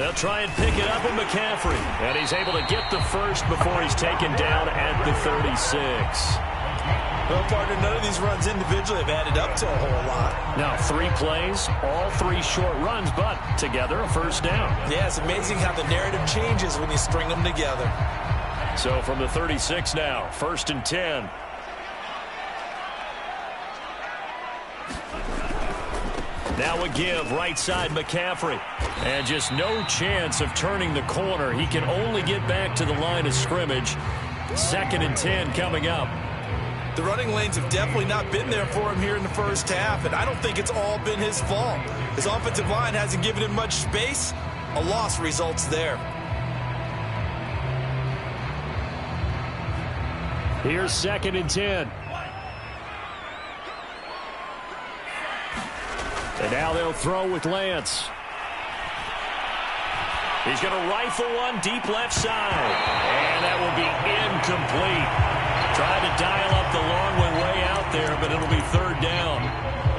They'll try and pick it up with McCaffrey. And he's able to get the first before he's taken down at the 36. Well, partner, none of these runs individually have added up to a whole lot. Now, 3 plays, all 3 short runs, but together a first down. Yeah, it's amazing how the narrative changes when you string them together. So from the 36 now, 1st and 10. Now a give, right side McCaffrey. And just no chance of turning the corner. He can only get back to the line of scrimmage. 2nd and 10 coming up. The running lanes have definitely not been there for him here in the first half, and I don't think it's all been his fault. His offensive line hasn't given him much space. A loss results there. Here's 2nd and 10. And now they'll throw with Lance. He's going to rifle one deep left side. And that will be incomplete. Tried to dial up the long one way out there, but it'll be 3rd down.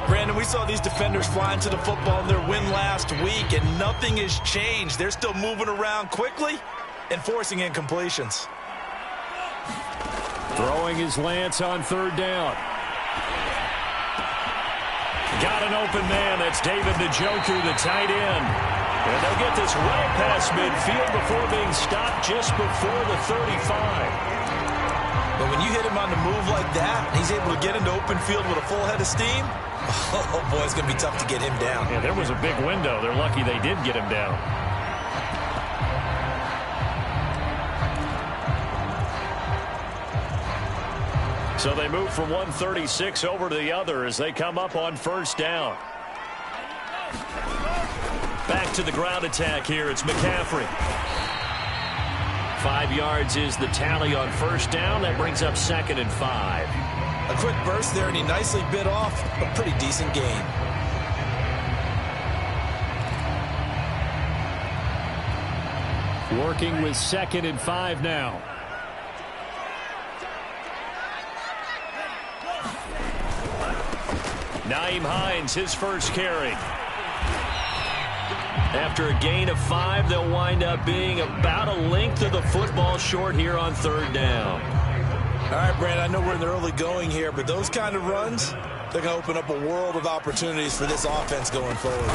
Brandon, we saw these defenders flying to the football in their win last week, and nothing has changed. They're still moving around quickly and forcing incompletions. Throwing his Lance on 3rd down. Got an open man. That's David Njoku, the tight end. And they'll get this well past midfield before being stopped just before the 35. But when you hit him on the move like that, he's able to get into open field with a full head of steam, oh boy, it's going to be tough to get him down. Yeah, there was a big window. They're lucky they did get him down. So they move from 136 over to the other as they come up on 1st down. Back to the ground attack here. It's McCaffrey. 5 yards is the tally on 1st down. That brings up 2nd and 5. A quick burst there, and he nicely bit off a pretty decent gain. Working with 2nd and 5 now. Nyheim Hines, his first carry. After a gain of 5, they'll wind up being about a length of the football short here on 3rd down. All right, Brandon, I know we're in the early going here, but those kind of runs, they're going to open up a world of opportunities for this offense going forward.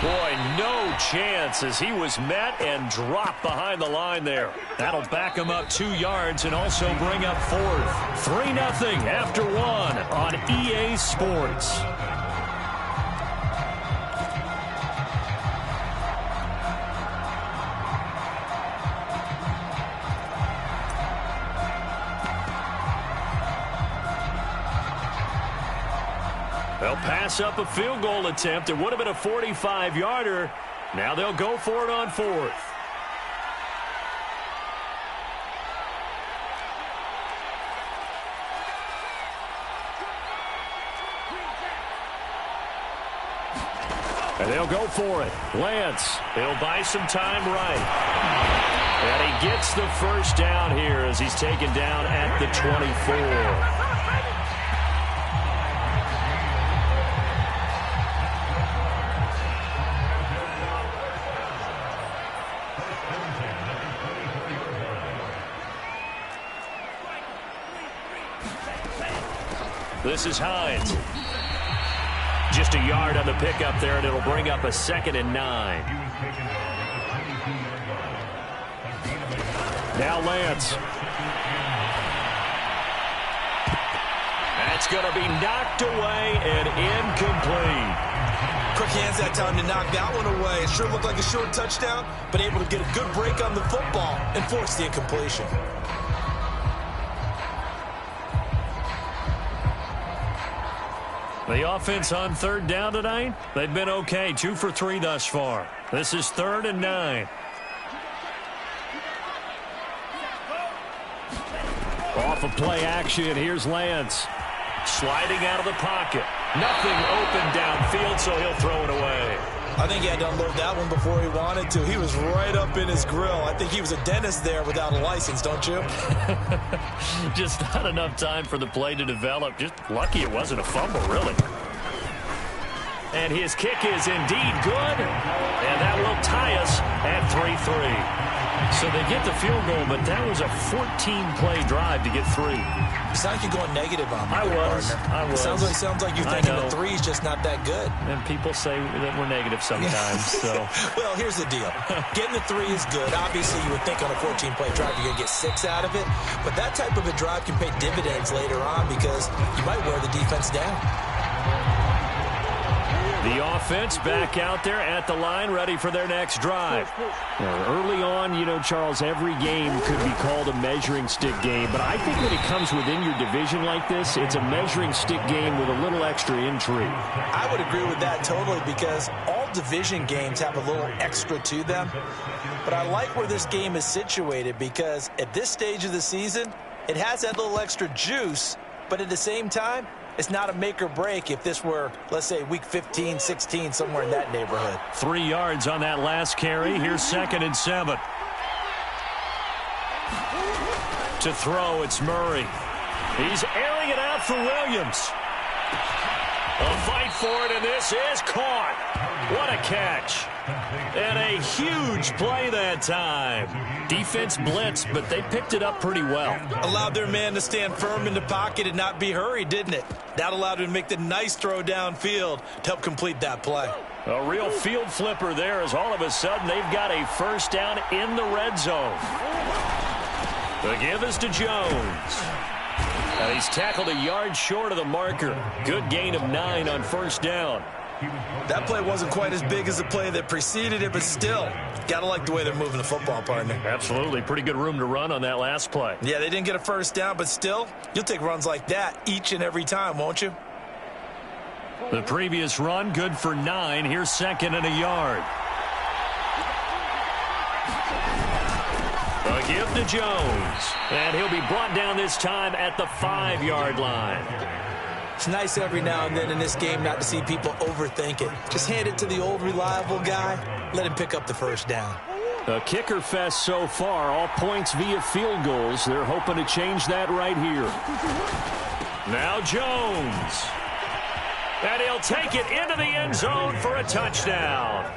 Boy, no chance as he was met and dropped behind the line there. That'll back him up 2 yards and also bring up 4th. 3-0 after 1 on EA Sports. They'll pass up a field goal attempt. It would have been a 45-yarder. Now they'll go for it on 4th. And they'll go for it. Lance, he'll buy some time right. And he gets the first down here as he's taken down at the 24. This is Hines. Just a yard on the pickup there, and it'll bring up a 2nd and 9. Now Lance. That's going to be knocked away and incomplete. Quick hands that time to knock that one away. It sure looked like a short touchdown, but able to get a good break on the football and force the incompletion. The offense on 3rd down tonight, they've been okay. 2 for 3 thus far. This is 3rd and 9. Off of play action, here's Lance. Sliding out of the pocket. Nothing open downfield, so he'll throw it away. I think he had to unload that one before he wanted to. He was right up in his grill. I think he was a dentist there without a license, don't you? Just not enough time for the play to develop. Just lucky it wasn't a fumble, really. And his kick is indeed good. And that will tie us at 3-3. So they get the field goal, but that was a 14-play drive to get 3. It sounds like you're going negative on me. I was. It sounds like you're thinking the 3 is just not that good. And people say that we're negative sometimes. So. Well, here's the deal. Getting the 3 is good. Obviously, you would think on a 14-play drive you're going to get 6 out of it. But that type of a drive can pay dividends later on because you might wear the defense down. The offense back out there at the line, ready for their next drive. Early on, you know, Charles, every game could be called a measuring stick game. But I think when it comes within your division like this, it's a measuring stick game with a little extra intrigue. I would agree with that totally because all division games have a little extra to them. But I like where this game is situated because at this stage of the season, it has that little extra juice. But at the same time, it's not a make or break if this were, let's say, week 15, 16, somewhere in that neighborhood. 3 yards on that last carry. Here's 2nd and 7. To throw, it's Murray. He's airing it out for Williams. A fight for it, and this is caught. What a catch. And a huge play that time. Defense blitzed, but they picked it up pretty well. Allowed their man to stand firm in the pocket and not be hurried, didn't it? That allowed him to make the nice throw downfield to help complete that play. A real field flipper there as all of a sudden they've got a first down in the red zone. The give is to Jones. And he's tackled a yard short of the marker. Good gain of 9 on first down. That play wasn't quite as big as the play that preceded it, but still, gotta like the way they're moving the football, partner. Absolutely. Pretty good room to run on that last play. Yeah, they didn't get a first down, but still, you'll take runs like that each and every time, won't you? The previous run, good for 9. Here's 2nd and a yard. A give to Jones. And he'll be brought down this time at the 5-yard line. It's nice every now and then in this game not to see people overthink it. Just hand it to the old reliable guy. Let him pick up the first down. A kicker fest so far. All points via field goals. They're hoping to change that right here. Now Jones. And he'll take it into the end zone for a touchdown.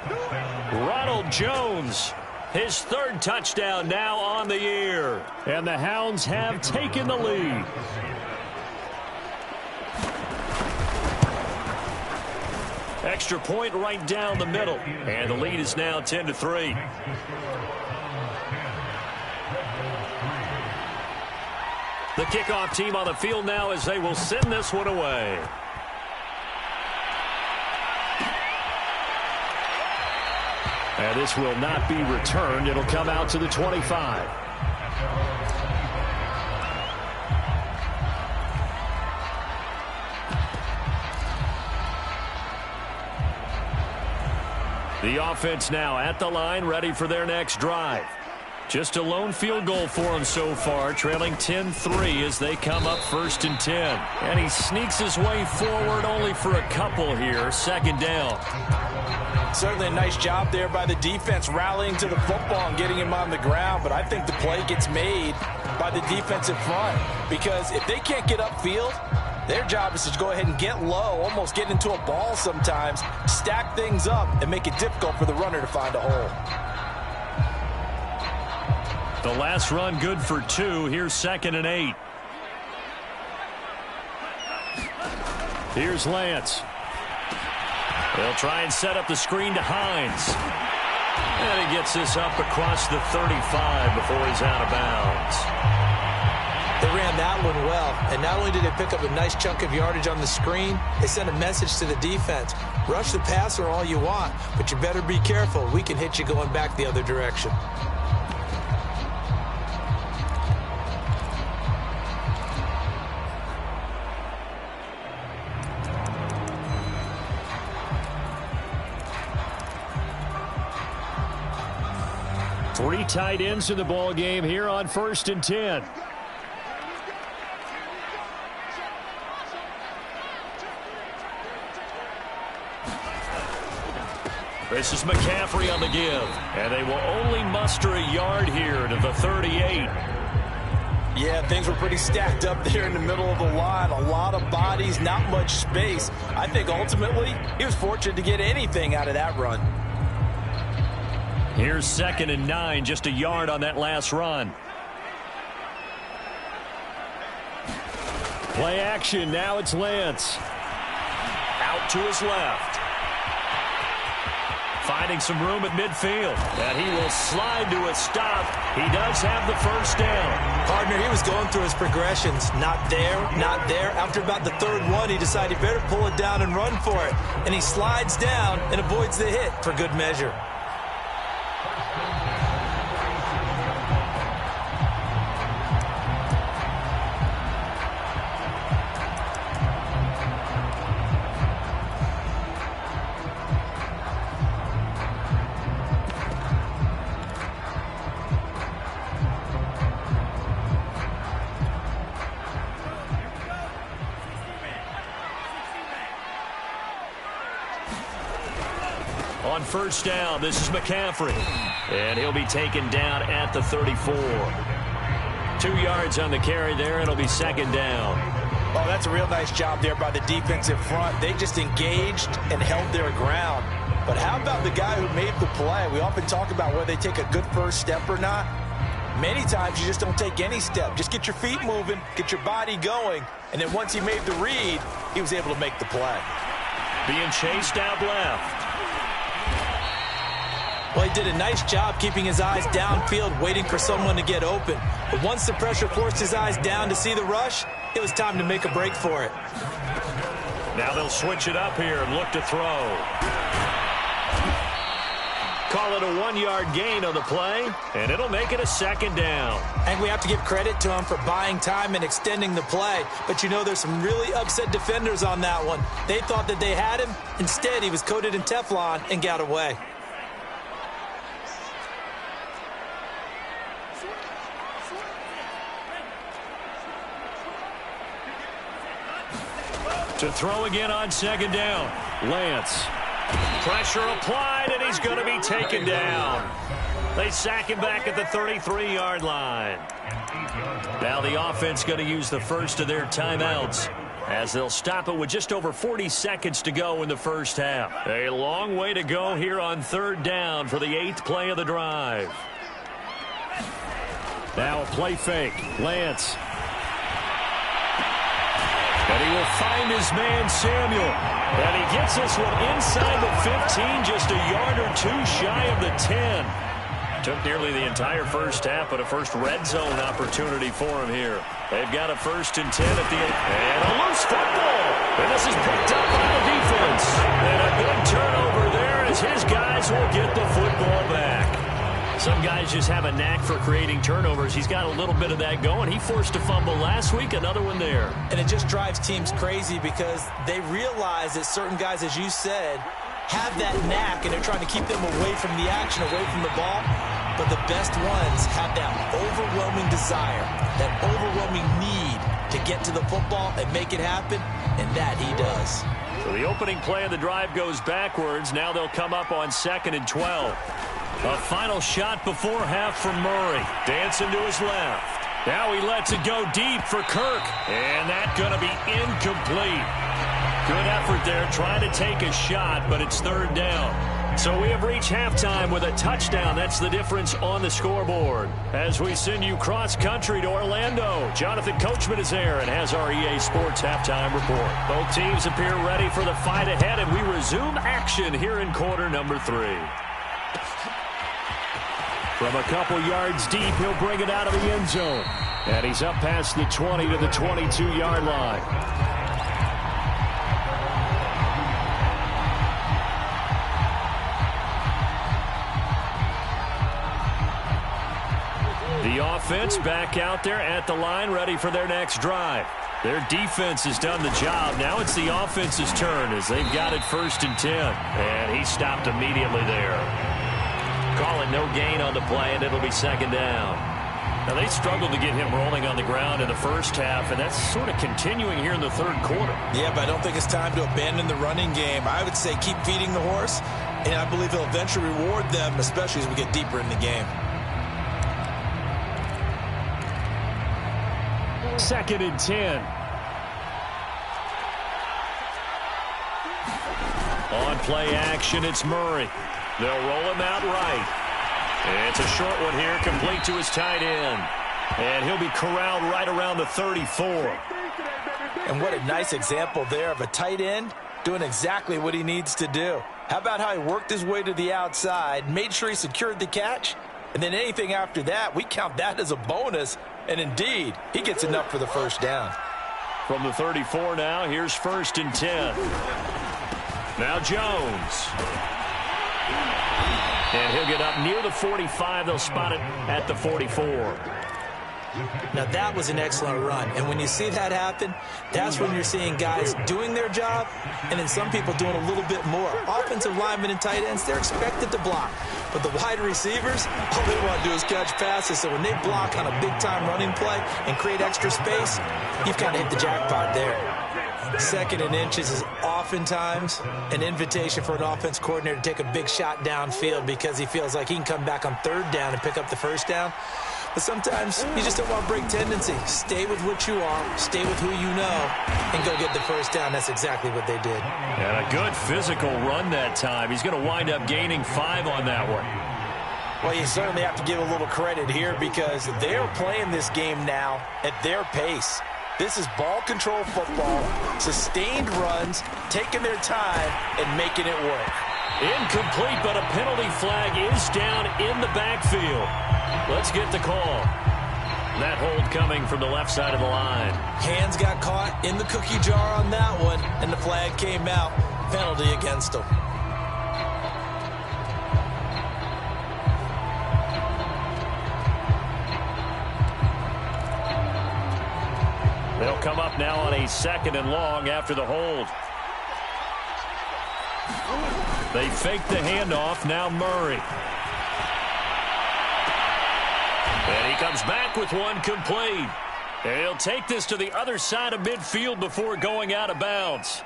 Ronald Jones. His 3rd touchdown now on the year. And the Hounds have taken the lead. Extra point right down the middle. And the lead is now 10-3. The kickoff team on the field now as they will send this one away. And this will not be returned. It'll come out to the 25. The offense now at the line, ready for their next drive. Just a lone field goal for them so far, trailing 10-3 as they come up 1st and 10. And he sneaks his way forward only for a couple here, 2nd down. Certainly a nice job there by the defense rallying to the football and getting him on the ground, but I think the play gets made by the defensive front because if they can't get upfield, their job is to go ahead and get low, almost get into a ball sometimes, stack things up, and make it difficult for the runner to find a hole. The last run good for 2. Here's 2nd and 8. Here's Lance. They'll try and set up the screen to Hines. And he gets this up across the 35 before he's out of bounds. They ran that one well, and not only did they pick up a nice chunk of yardage on the screen, they sent a message to the defense. Rush the passer all you want, but you better be careful. We can hit you going back the other direction. Three tight ends in the ball game here on 1st and 10. This is McCaffrey on the give. And they will only muster a yard here to the 38. Yeah, things were pretty stacked up there in the middle of the line. A lot of bodies, not much space. I think ultimately he was fortunate to get anything out of that run. Here's 2nd and 9, just a yard on that last run. Play action, now it's Lance. Out to his left. Finding some room at midfield. And he will slide to a stop. He does have the first down. Partner, he was going through his progressions. Not there, not there. After about the third one, he decided he better pull it down and run for it. And he slides down and avoids the hit for good measure. On first down, this is McCaffrey. And he'll be taken down at the 34. 2 yards on the carry there, and it'll be 2nd down. Oh, that's a real nice job there by the defensive front. They just engaged and held their ground. But how about the guy who made the play? We often talk about whether they take a good first step or not. Many times you just don't take any step. Just get your feet moving, get your body going, and then once he made the read, he was able to make the play. Being chased out left. Well, he did a nice job keeping his eyes downfield, waiting for someone to get open. But once the pressure forced his eyes down to see the rush, it was time to make a break for it. Now they'll switch it up here and look to throw. Call it a 1-yard gain on the play, and it'll make it a 2nd down. I think we have to give credit to him for buying time and extending the play. But, you know, there's some really upset defenders on that one. They thought that they had him. Instead, he was coated in Teflon and got away. To throw again on 2nd down. Lance. Pressure applied, and he's going to be taken down. They sack him back at the 33-yard line. Now the offense going to use the first of their timeouts as they'll stop it with just over 40 seconds to go in the first half. A long way to go here on 3rd down for the 8th play of the drive. Now a play fake. Lance. And he will find his man, Samuel. And he gets this one inside the 15, just a yard or two shy of the 10. Took nearly the entire first half, but a first red zone opportunity for him here. They've got a 1st and 10 at the 8. And a loose football. And this is picked up by the defense. And a good turnover there as his guys will get the football back. Some guys just have a knack for creating turnovers. He's got a little bit of that going. He forced a fumble last week, another one there. And it just drives teams crazy because they realize that certain guys, as you said, have that knack, and they're trying to keep them away from the action, away from the ball. But the best ones have that overwhelming desire, that overwhelming need to get to the football and make it happen, and that he does. So the opening play of the drive goes backwards. Now they'll come up on 2nd and 12. A final shot before half from Murray. Dancing to his left. Now he lets it go deep for Kirk. And that's going to be incomplete. Good effort there trying to take a shot, but it's 3rd down. So we have reached halftime with a touchdown. That's the difference on the scoreboard. As we send you cross-country to Orlando, Jonathan Coachman is there and has our EA Sports halftime report. Both teams appear ready for the fight ahead, and we resume action here in quarter number 3. From a couple yards deep, he'll bring it out of the end zone. And he's up past the 20 to the 22-yard line. The offense back out there at the line, ready for their next drive. Their defense has done the job. Now it's the offense's turn as they've got it 1st and 10. And he stopped immediately there. Call it no gain on the play, and it'll be 2nd down. Now, they struggled to get him rolling on the ground in the first half, and that's sort of continuing here in the 3rd quarter. Yeah, but I don't think it's time to abandon the running game. I would say keep feeding the horse, and I believe he'll eventually reward them, especially as we get deeper in the game. 2nd and 10. On play action, it's Murray. They'll roll him out right. It's a short one here, complete to his tight end. And he'll be corralled right around the 34. And what a nice example there of a tight end doing exactly what he needs to do. How about how he worked his way to the outside, made sure he secured the catch, and then anything after that, we count that as a bonus. And indeed, he gets enough for the first down. From the 34 now, here's 1st and 10. Now Jones. And he'll get up near the 45. They'll spot it at the 44. Now, that was an excellent run. And when you see that happen, that's when you're seeing guys doing their job and then some people doing a little bit more. Offensive linemen and tight ends, they're expected to block. But the wide receivers, all they want to do is catch passes. So when they block on a big-time running play and create extra space, you've kind of hit the jackpot there. 2nd and inches is oftentimes an invitation for an offense coordinator to take a big shot downfield because he feels like he can come back on 3rd down and pick up the first down. But sometimes you just don't want to break tendency. Stay with what you are, stay with who you know, and go get the first down. That's exactly what they did. And a good physical run that time. He's going to wind up gaining 5 on that one. Well, you certainly have to give a little credit here because they're playing this game now at their pace. This is ball control football, sustained runs, taking their time, and making it work. Incomplete, but a penalty flag is down in the backfield. Let's get the call. That hold coming from the left side of the line. Hands got caught in the cookie jar on that one, and the flag came out. Penalty against them. They'll come up now on a 2nd and long after the hold. They fake the handoff. Now Murray. And he comes back with one complete. And he'll take this to the other side of midfield before going out of bounds.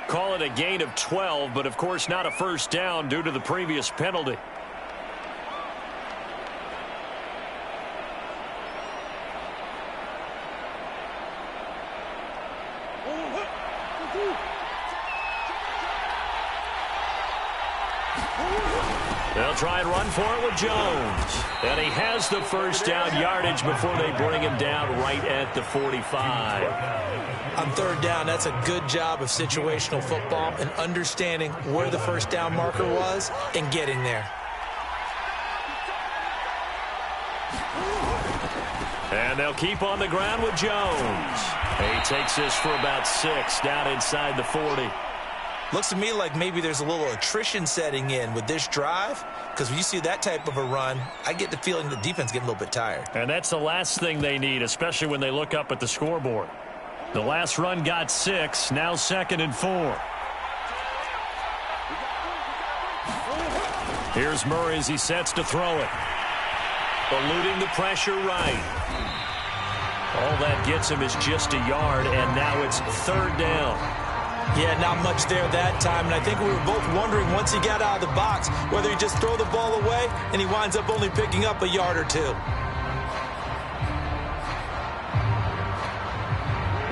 Call it a gain of 12, but of course not a first down due to the previous penalty. They'll try and run for it with Jones. And he has the first down yardage before they bring him down right at the 45. On 3rd down, that's a good job of situational football and understanding where the first down marker was and getting there. And they'll keep on the ground with Jones. He takes this for about 6 down inside the 40. Looks to me like maybe there's a little attrition setting in with this drive, because when you see that type of a run, I get the feeling the defense getting a little bit tired. And that's the last thing they need, especially when they look up at the scoreboard. The last run got 6, now 2nd and 4. Here's Murray as he sets to throw it. Eluding the pressure right. All that gets him is just a yard, and now it's 3rd down. Yeah, not much there that time, and I think we were both wondering once he got out of the box whether he just throw the ball away and he winds up only picking up a yard or 2.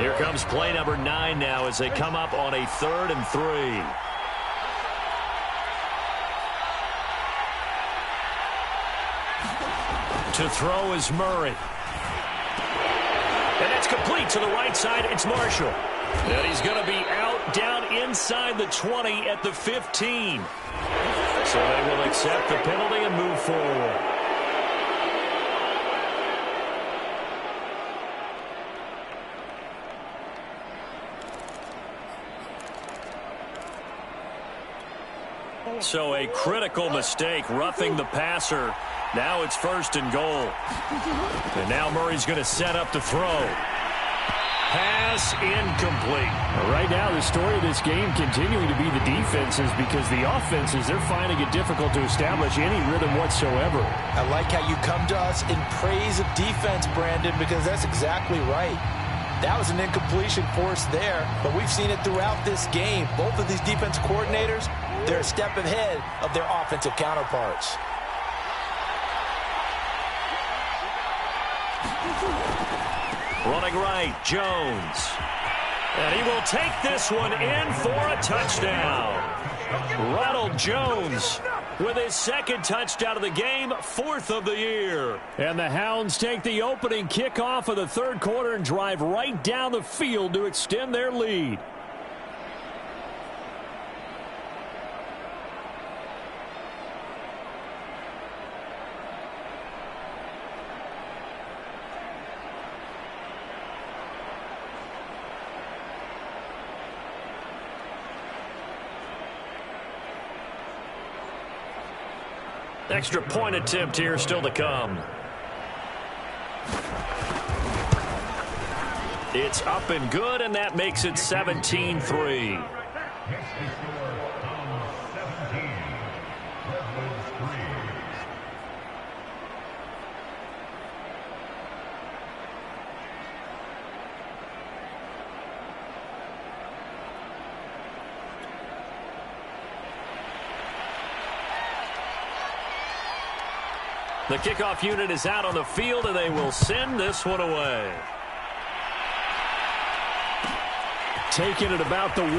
Here comes play number 9 now as they come up on a 3rd and 3. To throw is Murray. And it's complete to the right side. It's Marshall. And he's going to be out down inside the 20 at the 15. So they will accept the penalty and move forward. So a critical mistake, roughing the passer. Now it's 1st and goal. And now Murray's going to set up the throw. Pass incomplete. Right now, the story of this game continuing to be the defenses, because the offenses, they're finding it difficult to establish any rhythm whatsoever. I like how you come to us in praise of defense, Brandon, because that's exactly right. That was an incompletion forced there, but we've seen it throughout this game. Both of these defense coordinators, they're a step ahead of their offensive counterparts. Running right, Jones. And he will take this one in for a touchdown. Ronald Jones with his second touchdown of the game, 4th of the year. And the Hounds take the opening kickoff of the third quarter and drive right down the field to extend their lead. Extra point attempt here still to come. It's up and good, and that makes it 17-3. The kickoff unit is out on the field, and they will send this one away. Taking it about the 1.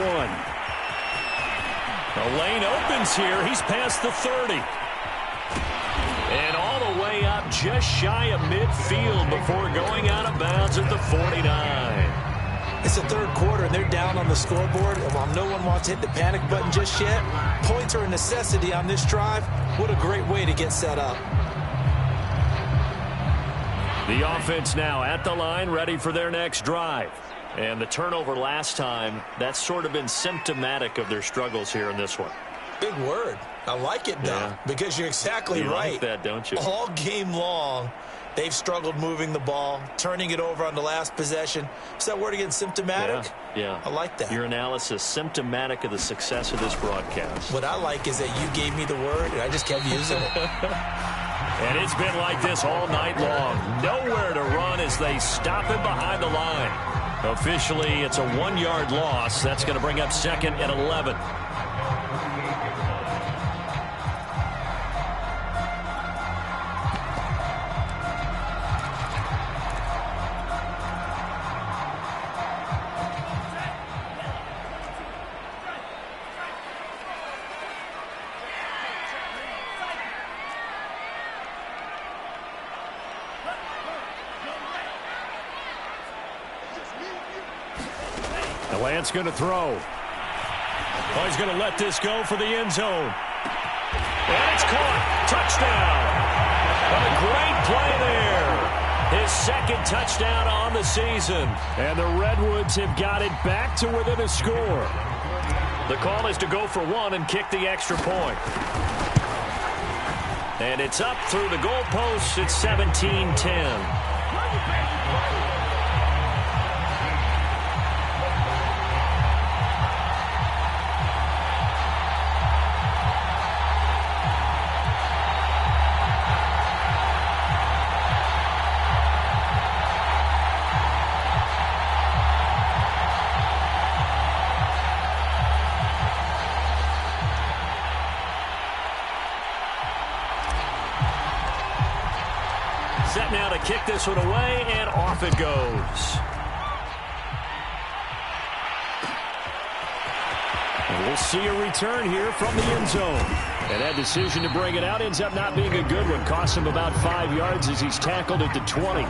The lane opens here. He's past the 30. And all the way up just shy of midfield before going out of bounds at the 49. It's the third quarter, and they're down on the scoreboard. And while no one wants to hit the panic button just yet, points are a necessity on this drive. What a great way to get set up. The offense now at the line, ready for their next drive. And the turnover last time, that's sort of been symptomatic of their struggles here in this one. Big word. I like it, though, because you're exactly right. You like that, don't you? All game long, they've struggled moving the ball, turning it over on the last possession. Is that word again, symptomatic? Yeah. I like that. Your analysis, symptomatic of the success of this broadcast. What I like is that you gave me the word, and I just kept using it. And it's been like this all night long. Nowhere to run as they stop him behind the line. Officially, it's a 1-yard loss. That's going to bring up 2nd and 11. Lance going to throw. Oh, he's going to let this go for the end zone. And it's caught. Touchdown. What a great play there. His second touchdown on the season. And the Redwoods have got it back to within a score. The call is to go for 1 and kick the extra point. And it's up through the goalposts. It's 17-10. Set now to kick this one away, and off it goes. And we'll see a return here from the end zone. And that decision to bring it out ends up not being a good one. Cost him about 5 yards as he's tackled at the 20.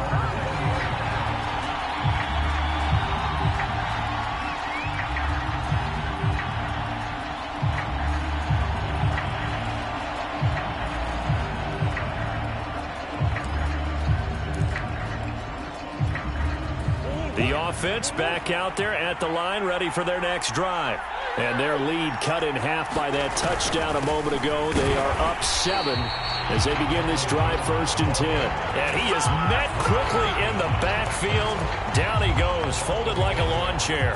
Offense back out there at the line, ready for their next drive. And their lead cut in half by that touchdown a moment ago. They are up 7 as they begin this drive, 1st and 10. And he is met quickly in the backfield. Down he goes, folded like a lawn chair.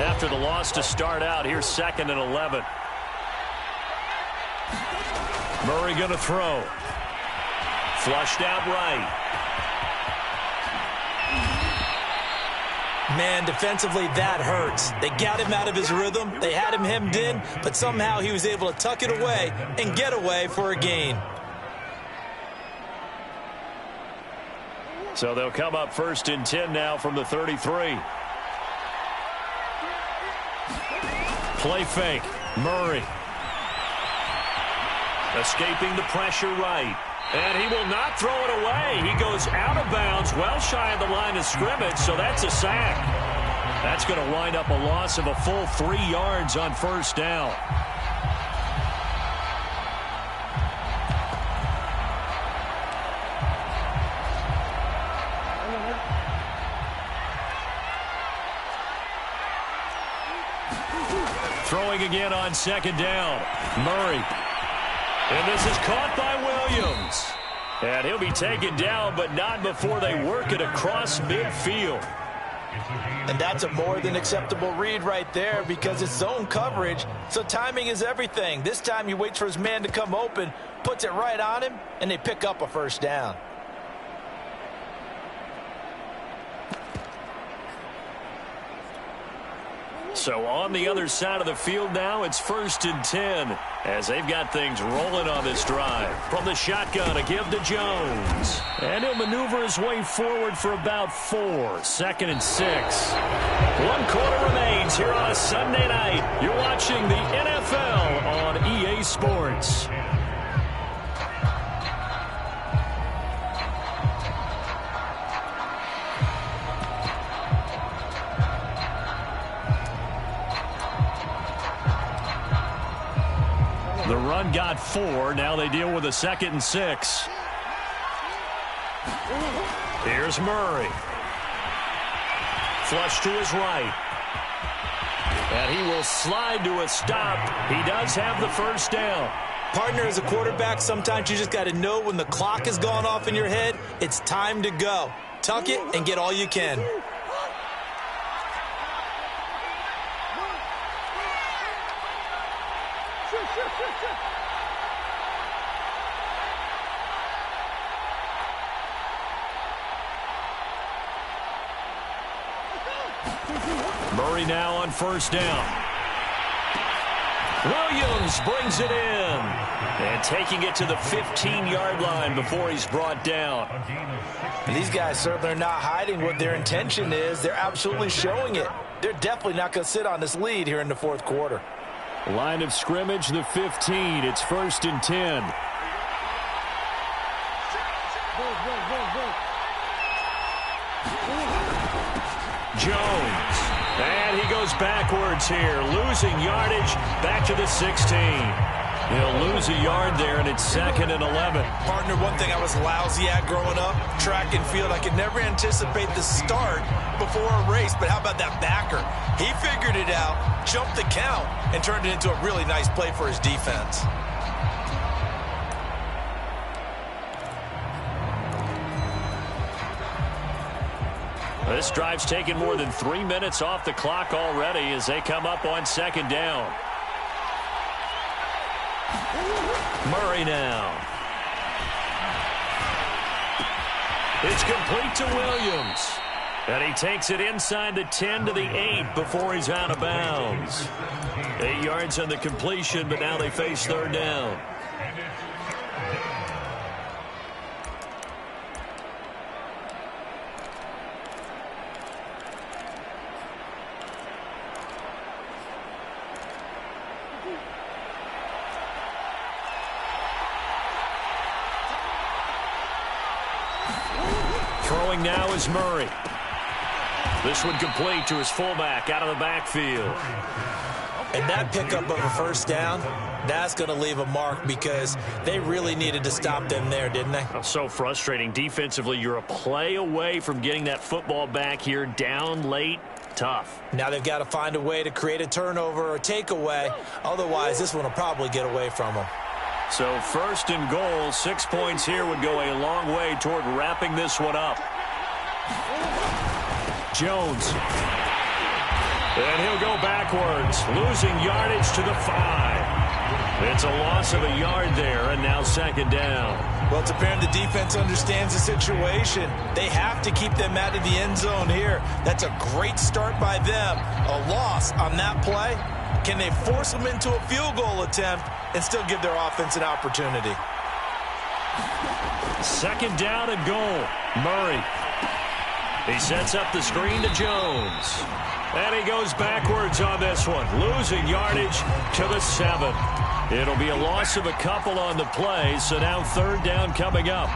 After the loss to start out, here's 2nd and 11. Murray going to throw. Flushed out right. Man, defensively, that hurts. They got him out of his rhythm. They had him hemmed in, but somehow he was able to tuck it away and get away for a gain. So they'll come up 1st and 10 now from the 33. Play fake. Murray. Escaping the pressure right. And he will not throw it away. He goes out of bounds, well shy of the line of scrimmage, so that's a sack. That's going to wind up a loss of a full 3 yards on 1st down. Throwing again on 2nd down. Murray. And this is caught by Williams. And he'll be taken down, but not before they work it across midfield. And that's a more than acceptable read right there because it's zone coverage, so timing is everything. This time he waits for his man to come open, puts it right on him, and they pick up a 1st down. So on the other side of the field now, it's 1st and 10 as they've got things rolling on this drive. From the shotgun, a give to Jones. And he'll maneuver his way forward for about 4. 2nd and 6. 1 quarter remains here on a Sunday night. You're watching the NFL on EA Sports. The run got 4. Now they deal with a 2nd and 6. Here's Murray. Flush to his right. And he will slide to a stop. He does have the 1st down. Partner, as a quarterback, sometimes you just got to know when the clock has gone off in your head, it's time to go. Tuck it and get all you can. Murray now on 1st down. Williams brings it in. And taking it to the 15-yard line before he's brought down. These guys certainly are not hiding what their intention is. They're absolutely showing it. They're definitely not going to sit on this lead here in the 4th quarter. Line of scrimmage, the 15. It's 1st and 10. Jones. And he goes backwards here, losing yardage back to the 16. He'll lose a yard there, and it's 2nd and 11. Partner, one thing I was lousy at growing up, track and field, I could never anticipate the start before a race, but how about that backer? He figured it out, jumped the count, and turned it into a really nice play for his defense. This drive's taken more than 3 minutes off the clock already as they come up on 2nd down. Murray now. It's complete to Williams. And he takes it inside the 10 to the 8 before he's out of bounds. 8 yards on the completion, but now they face 3rd down. Throwing now is Murray. This one complete to his fullback out of the backfield. And that pickup of a 1st down, that's going to leave a mark because they really needed to stop them there, didn't they? So frustrating. Defensively, you're a play away from getting that football back here down late. Tough. Now they've got to find a way to create a turnover or takeaway. Otherwise, this one will probably get away from them. So 1st and goal, 6 points here would go a long way toward wrapping this one up. Jones. And he'll go backwards, losing yardage to the 5. It's a loss of a yard there, and now 2nd down. Well, it's apparent the defense understands the situation. They have to keep them out of the end zone here. That's a great start by them. A loss on that play. Can they force them into a field goal attempt and still give their offense an opportunity? 2nd down and goal. Murray. He sets up the screen to Jones. And he goes backwards on this one, losing yardage to the 7. It'll be a loss of a couple on the play, so now 3rd down coming up.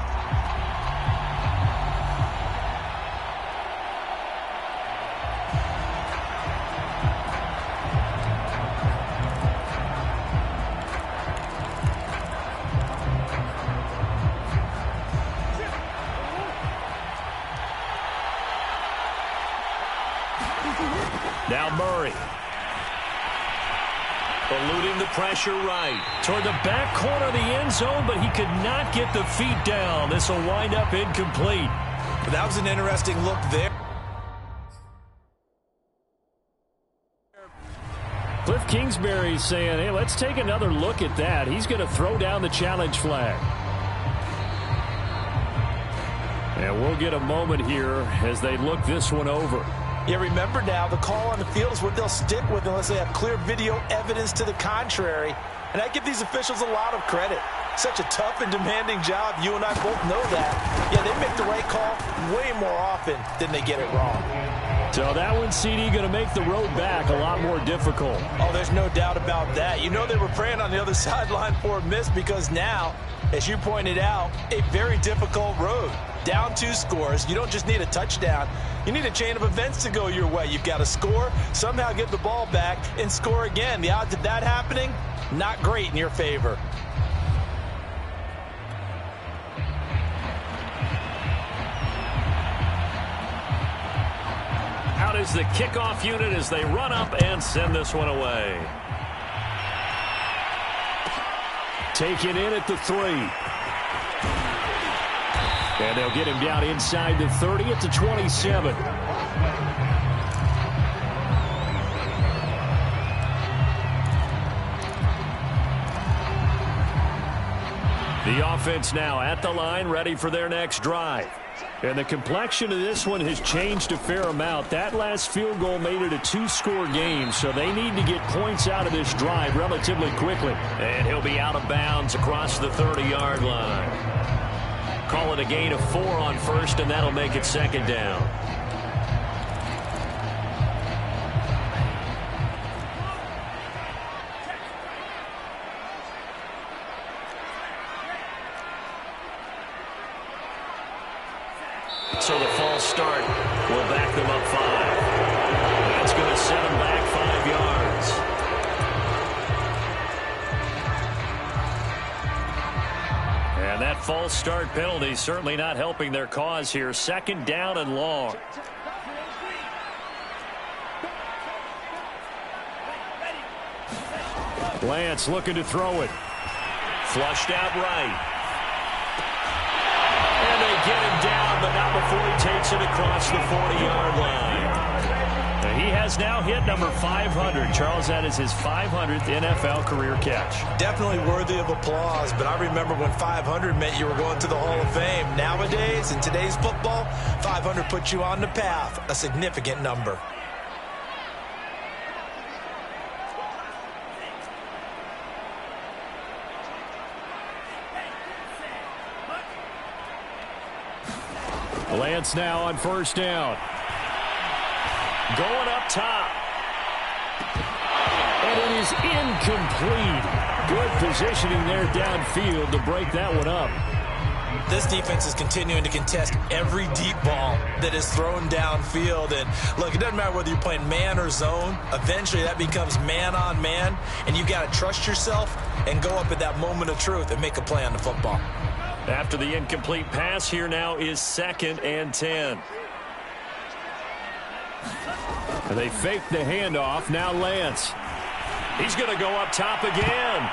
Now Murray. Eluding the pressure right. Toward the back corner of the end zone, but he could not get the feet down. This will wind up incomplete. That was an interesting look there. Cliff Kingsbury saying, hey, let's take another look at that. He's going to throw down the challenge flag. And we'll get a moment here as they look this one over. Yeah, remember now, the call on the field is what they'll stick with unless they have clear video evidence to the contrary. And I give these officials a lot of credit. Such a tough and demanding job. You and I both know that. Yeah, they make the right call way more often than they get it wrong. So that one, CD, going to make the road back a lot more difficult. Oh, there's no doubt about that. You know they were praying on the other sideline for a miss because now, as you pointed out, a very difficult road. Down 2 scores. You don't just need a touchdown. You need a chain of events to go your way. You've got to score, somehow get the ball back, and score again. The odds of that happening, not great in your favor. Out is the kickoff unit as they run up and send this one away. Taken in at the 3. And they'll get him down inside the 30 at the 27. The offense now at the line, ready for their next drive. And the complexion of this one has changed a fair amount. That last field goal made it a 2-score game, so they need to get points out of this drive relatively quickly. And he'll be out of bounds across the 30-yard line. Call it a gain of 4 on 1st, and that'll make it 2nd down. So the false start will back them up 5. That's going to set them back 5 yards. And that false start penalty certainly not helping their cause here. 2nd down and long. Lance looking to throw it. Flushed out right. And they get him down, but not before he takes it across the 40-yard line. He has now hit number 500. Charles, that is his 500th NFL career catch. Definitely worthy of applause, but I remember when 500 meant you were going to the Hall of Fame. Nowadays, in today's football, 500 puts you on the path, a significant number. Lance now on 1st down. Going up top. And it is incomplete. Good positioning there downfield to break that one up. This defense is continuing to contest every deep ball that is thrown downfield. And look, it doesn't matter whether you're playing man or zone. Eventually that becomes man on man. And you got to trust yourself and go up at that moment of truth and make a play on the football. After the incomplete pass, here now is 2nd and 10. And they fake the handoff. Now Lance. He's going to go up top again.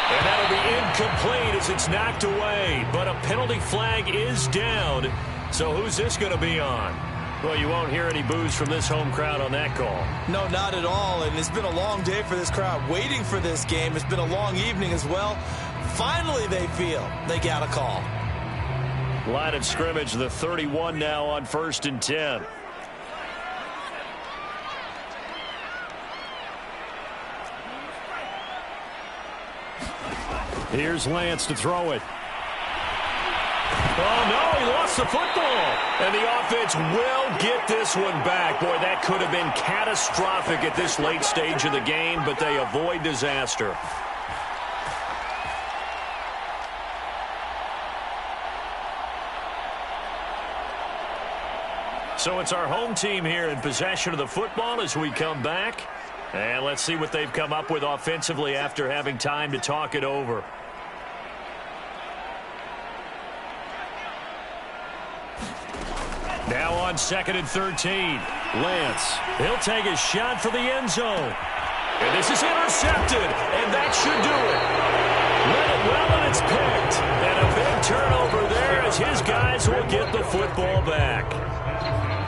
And that'll be incomplete as it's knocked away. But a penalty flag is down. So who's this going to be on? Well, you won't hear any boos from this home crowd on that call. No, not at all. And it's been a long day for this crowd waiting for this game. It's been a long evening as well. Finally, they feel they got a call. Line of scrimmage, the 31 now on 1st and 10. Here's Lance to throw it. Oh, no, he lost the football. And the offense will get this one back. Boy, that could have been catastrophic at this late stage of the game, but they avoid disaster. So it's our home team here in possession of the football as we come back. And let's see what they've come up with offensively after having time to talk it over. Now on 2nd and 13. Lance, he'll take a shot for the end zone. And this is intercepted, and that should do it. Let it well, and it's picked. And a big turnover there as his guys will get the football back.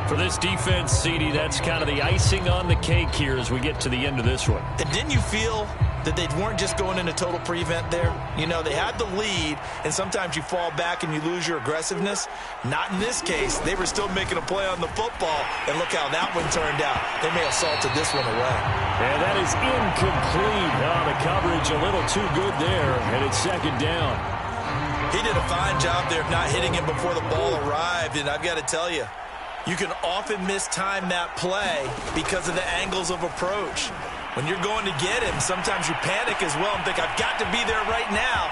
For this defense, CD, that's kind of the icing on the cake here as we get to the end of this one. And didn't you feel that they weren't just going into total prevent there? You know, they had the lead, and sometimes you fall back and you lose your aggressiveness. Not in this case. They were still making a play on the football, and look how that one turned out. They may have salted this one away. And that is incomplete. Oh, the coverage a little too good there, and it's 2nd down. He did a fine job there of not hitting him before the ball arrived, and I've got to tell you, you can often mistime that play because of the angles of approach. When you're going to get him, sometimes you panic as well and think, I've got to be there right now.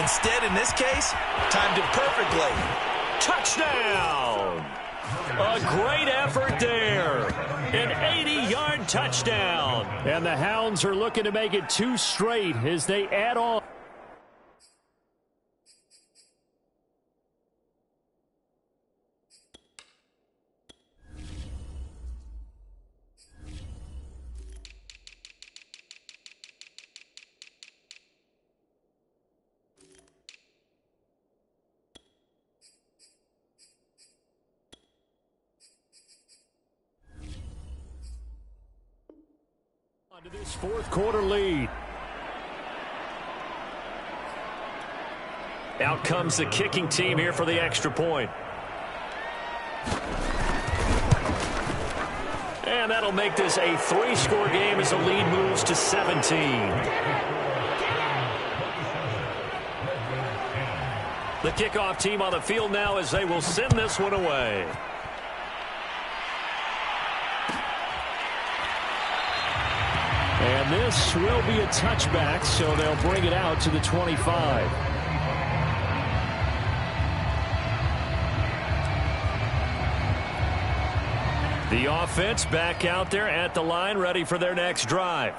Instead, in this case, timed it perfectly. Touchdown! A great effort there. An 80-yard touchdown. And the Hounds are looking to make it 2 straight as they add on. To this 4th quarter lead. Out comes the kicking team here for the extra point. And that'll make this a 3-score game as the lead moves to 17. The kickoff team on the field now as they will send this one away. And this will be a touchback, so they'll bring it out to the 25. The offense back out there at the line, ready for their next drive.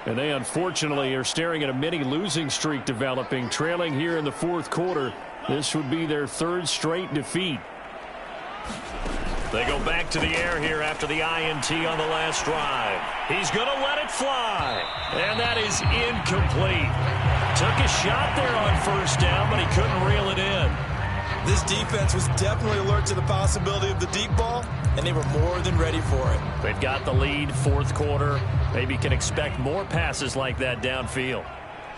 And they unfortunately are staring at a mini losing streak developing, trailing here in the 4th quarter. This would be their 3rd straight defeat. They go back to the air here after the INT on the last drive. He's going to let it fly. And that is incomplete. Took a shot there on 1st down, but he couldn't reel it in. This defense was definitely alert to the possibility of the deep ball, and they were more than ready for it. They've got the lead, 4th quarter. Maybe can expect more passes like that downfield.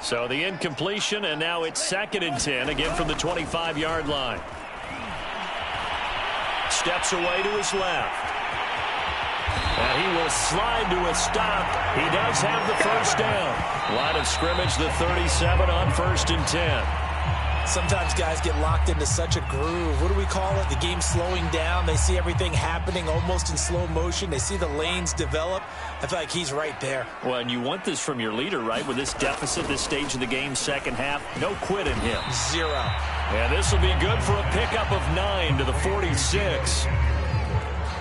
So the incompletion, and now it's 2nd and 10, again from the 25-yard line. Steps away to his left. And he will slide to a stop. He does have the 1st down. Line of scrimmage, the 37 on 1st and 10. Sometimes guys get locked into such a groove. What do we call it? The game slowing down. They see everything happening almost in slow motion. They see the lanes develop. I feel like he's right there. Well, and you want this from your leader, right? With this deficit, this stage of the game, 2nd half, no quit in him. 0. And this will be good for a pickup of 9 to the 46.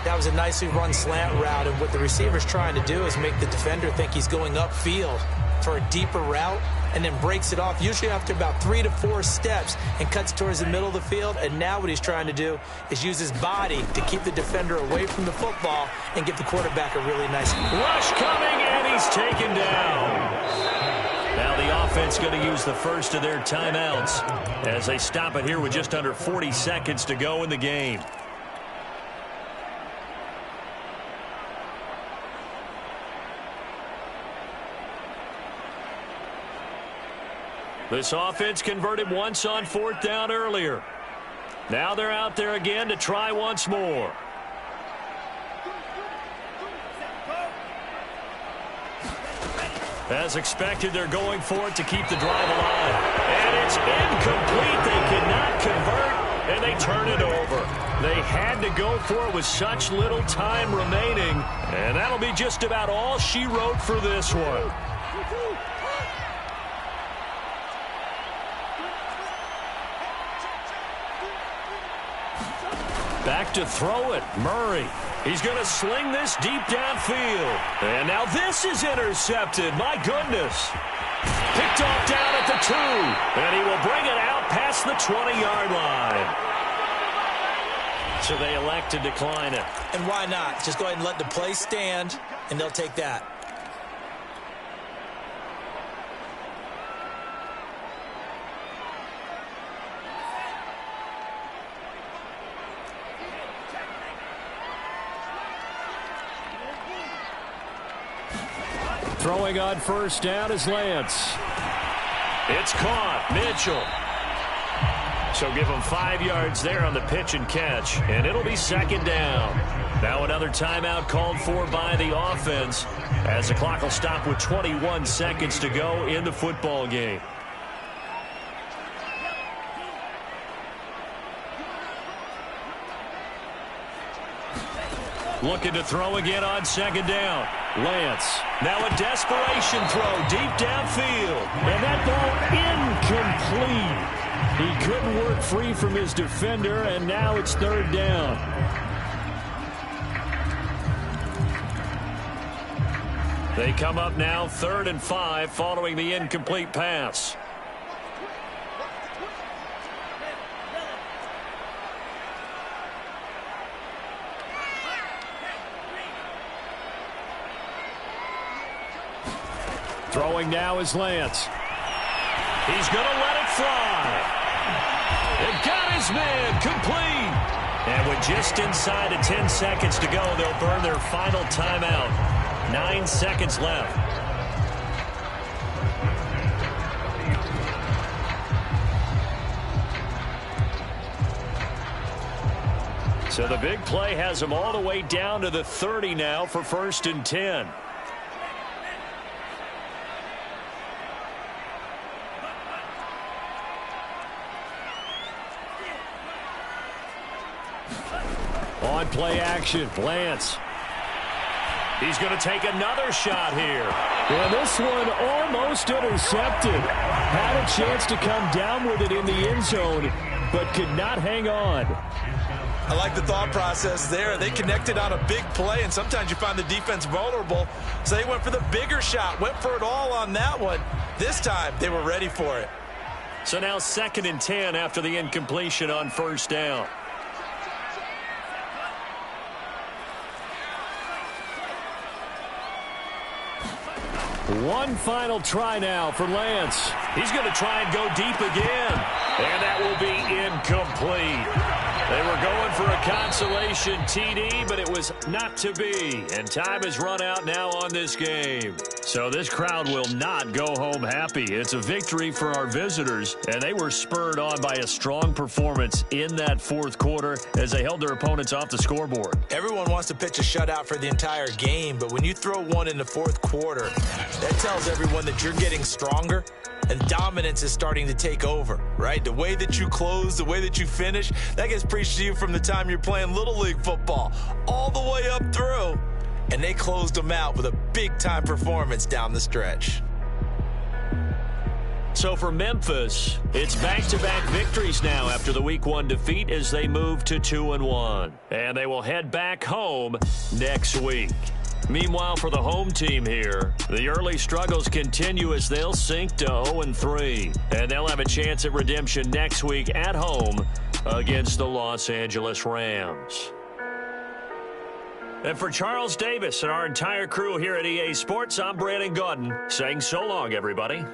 That was a nicely run slant route, and what the receiver's trying to do is make the defender think he's going upfield for a deeper route, and then breaks it off, usually after about 3 to 4 steps, and cuts towards the middle of the field. And now what he's trying to do is use his body to keep the defender away from the football and give the quarterback a really nice rush coming, and he's taken down. Now the offense going to use the first of their timeouts as they stop it here with just under 40 seconds to go in the game. This offense converted once on 4th down earlier. Now they're out there again to try once more. As expected, they're going for it to keep the drive alive. And it's incomplete. They cannot convert. and they turn it over. They had to go for it with such little time remaining, and that'll be just about all she wrote for this one. Back to throw it, Murray. He's going to sling this deep downfield. And now this is intercepted. My goodness. Picked off down at the 2. And he will bring it out past the 20-yard line. So they elect to decline it. And why not? Just go ahead and let the play stand, and they'll take that. Throwing on first down is Lance. It's caught. Mitchell. So give him 5 yards there on the pitch and catch, and it'll be second down. Now another timeout called for by the offense as the clock will stop with 21 seconds to go in the football game. Looking to throw again on second down. Lance. Now a desperation throw deep downfield. And that ball incomplete. He couldn't work free from his defender, and now it's third down. They come up now 3rd and 5 following the incomplete pass. Throwing now is Lance. He's going to let it fly. It got his man complete. And with just inside of 10 seconds to go, they'll burn their final timeout. 9 seconds left. So the big play has them all the way down to the 30 now for 1st and 10. On play action, Lance. He's going to take another shot here. And this one almost intercepted. Had a chance to come down with it in the end zone, but could not hang on. I like the thought process there. They connected on a big play, and sometimes you find the defense vulnerable. So they went for the bigger shot, went for it all on that one. This time, they were ready for it. So now 2nd and 10 after the incompletion on first down. One final try now for Lance. He's going to try and go deep again. And that will be incomplete. They were going for a consolation TD, but it was not to be. And time has run out now on this game. So this crowd will not go home happy. It's a victory for our visitors, and they were spurred on by a strong performance in that 4th quarter as they held their opponents off the scoreboard. Everyone wants to pitch a shutout for the entire game, but when you throw one in the 4th quarter, that tells everyone that you're getting stronger and dominance is starting to take over, right? The way that you close, the way that you finish, that gets preached to you from the time you're playing Little League football all the way up through. And they closed them out with a big-time performance down the stretch. So for Memphis, it's back-to-back victories now after the Week 1 defeat as they move to 2-1. And they will head back home next week. Meanwhile, for the home team here, the early struggles continue as they'll sink to 0-3. And they'll have a chance at redemption next week at home against the Los Angeles Rams. And for Charles Davis and our entire crew here at EA Sports, I'm Brandon Gaudin saying so long, everybody.